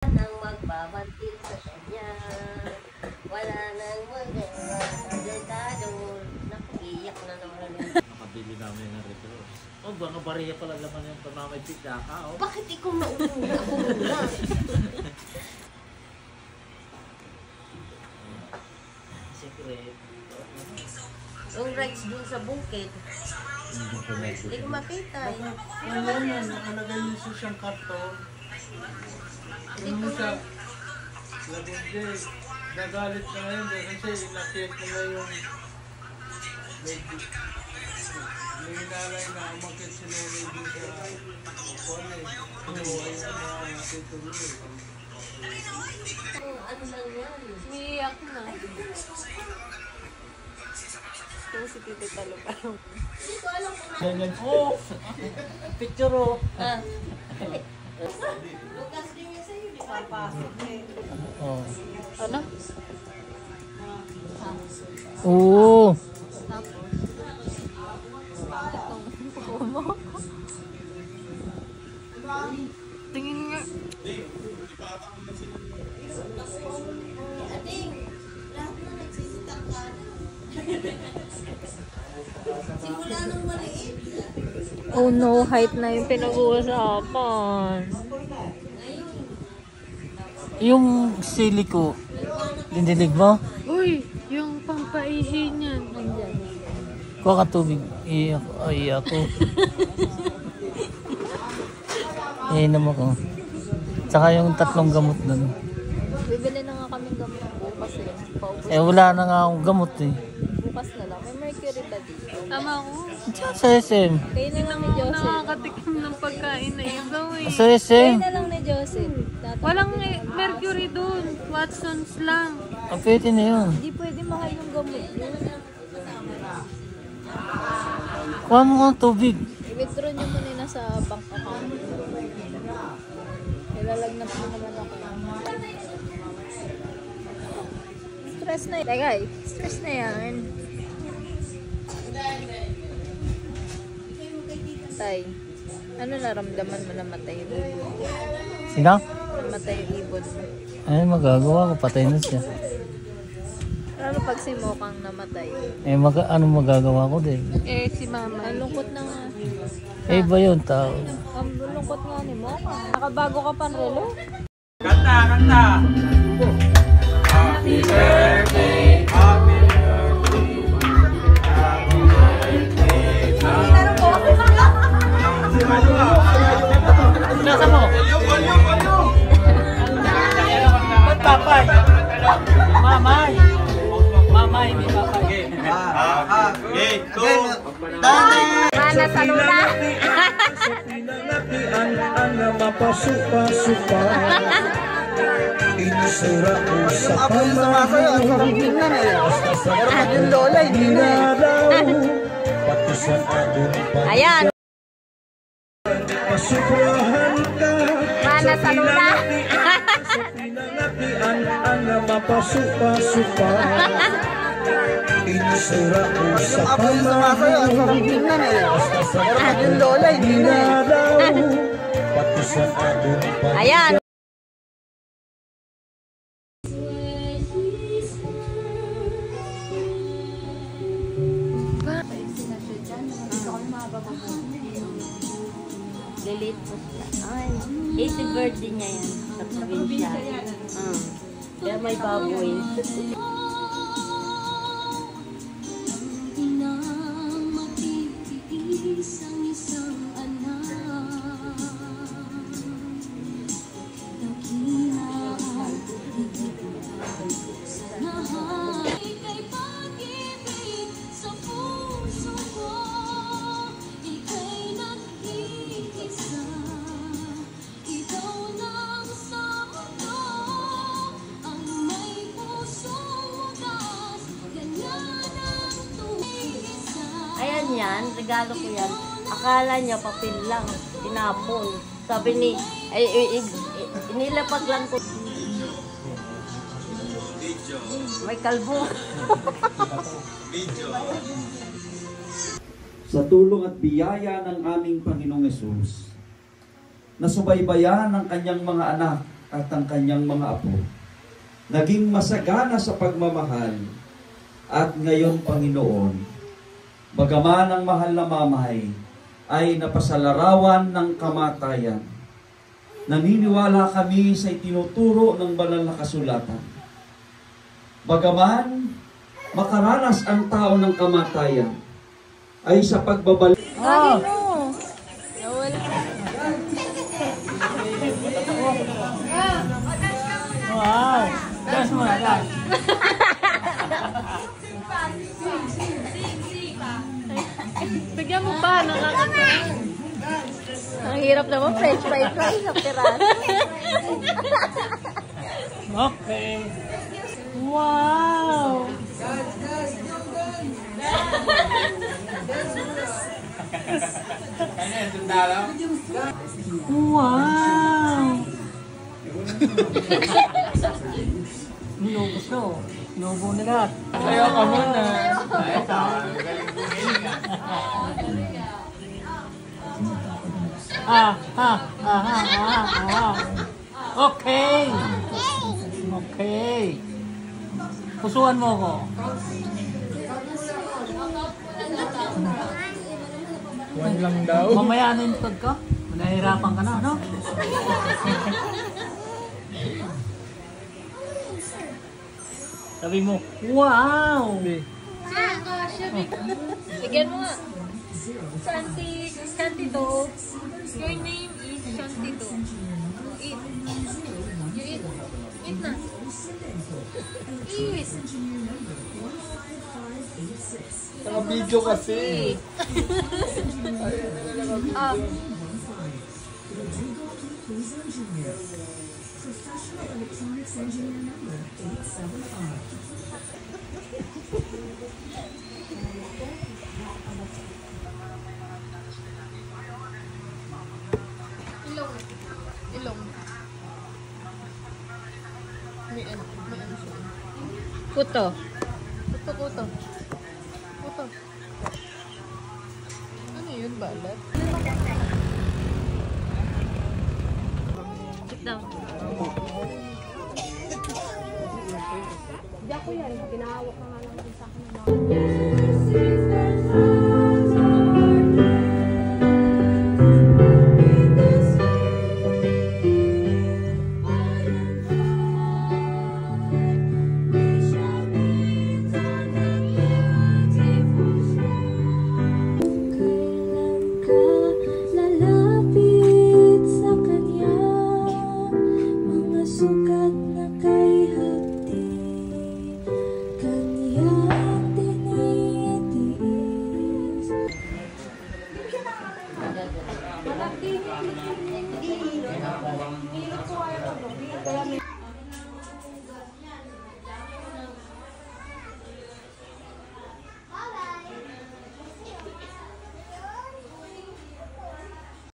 Nang magbabantil sa kanya, wala nang magdadado. Nakiiyak na naman. Nakabili namin ng retro. Oh, baka bariya pala laman yung pamamay pitaka. Oh. Bakit ikaw nauna? Ako muna. Secret. Yung rights dun sa bukid. Hindi ko makita. Ano yan? Nakalagay yung susyang karton. Ano mo siya? Lagundi. Nagalit na ngayon kasi inakit na yung baby. May hinalay na umakit si Lolo dun sa kone. Kinuha yung mga tituloy. Ano lang yan? Umiiyak na. Ito si Tito Talo pa. Hindi ko alam kung Ganyan. Oh! Picture oh! Lukas din niya sa'yo, di ba? Papasok eh. Oh. Ano? Oo! Tingin nga. Ating, lahat na nagsisitak ka na. Simula nung maliit. Oh no, height na yung pinag-uusapan. Yung sili ko, dindilig mo? Uy, yung pampaihi niyan. Nandyan. Kuha ka tubig. Ay ako. Naman ko. Tsaka yung tatlong gamot dun. Bibili na nga kaming gamot bukas eh. Paubos. Wala na nga akong gamot eh. Bukas na lang. May mercury ba dito? Tama ko. Sa SM. Kayo na lang ni Joseph. Nakakatikim ng pagkain na ibaw eh. Sa SM. Kayo na lang ni Joseph. Walang mercury dun. Watson's lang. Pwede na yun. Hindi pwede mahal yung gamot yun. Kuha mo nga tubig. I-withdraw nyo muna na sa bank account. Ilalagnat mo naman ako. Stress na yan. Teka, stress na yan. Tay, ano naramdaman mo namatay yung ibon? Sino? Namatay yung ibon mo. Ay, magagawa ko. Patay na siya. Pero pag si Mokang namatay? Ano magagawa ko din? Si Mama. Ang lungkot na nga. Iba yun, tao. Ang lungkot nga ni Mokang. Nakabago ka pang relo? Kanta! Kanta! Happy birthday! Happy birthday! Happy birthday! Nasa mo? Ba't papay? Mamay! Mamay, hindi papay. Okay, two. Mana sa lula! Ang mapasupa-supa Inisura ko sa pamahal Yung lola hindi na Pati sa ating pag Ayan! Pasuprahan ka Mana sa lula! Sa pinangapian ang mapasupa-supa Inisura ko sa pamahal Yung lola hindi na Pati sa ating pag Ayan! Lilit po siya. Ay, 80th birthday niya yan sa probinsya. Kaya may baboy. Ayan yan, regalo ko yan. Akala niya papel lang, tinapon. Sabi ni, inilapag lang ko. May kalbo. Sa tulong at biyaya ng aming Panginoong Hesus, nasubaybayan ng kanyang mga anak at ang kanyang mga apo naging masagana sa pagmamahal. At ngayon, Panginoon, bagaman ang mahal na mamay ay napasalarawan ng kamatayan, naniniwala kami sa itinuturo ng banal na kasulatan. Bagaman makaranas ang tao ng kamatayan, ay sa pagbabalik. Lagi mo. Nawala. Wow! Gas mo na, gas. Bigyan mo pa, nakakatawa. Ang hirap naman, french fries sa piraso. Okay. Wow! Wow! Nilubos na, oh. Sinubo na lahat. Ayaw ka muna. Okay. Okay. Pusuan mo ko. One lang daw. Mamaya na yung tag ka. Nahihirapan ka na, no? Sabi mo, wow! Bigyan mo nga. Shanty to. Your name is Shanty to. Eat. You eat. Eat na. Eat. Naka-video kasi. Ah. Ilong. Ilong. May ano siya. Puto. Puto. Puto. Ano yun, balat? Sit down. Hindi ako yan. Pinahawak na nga lang din sa akin. Kailan ka lalapit sa kanya? Mga sugat na kay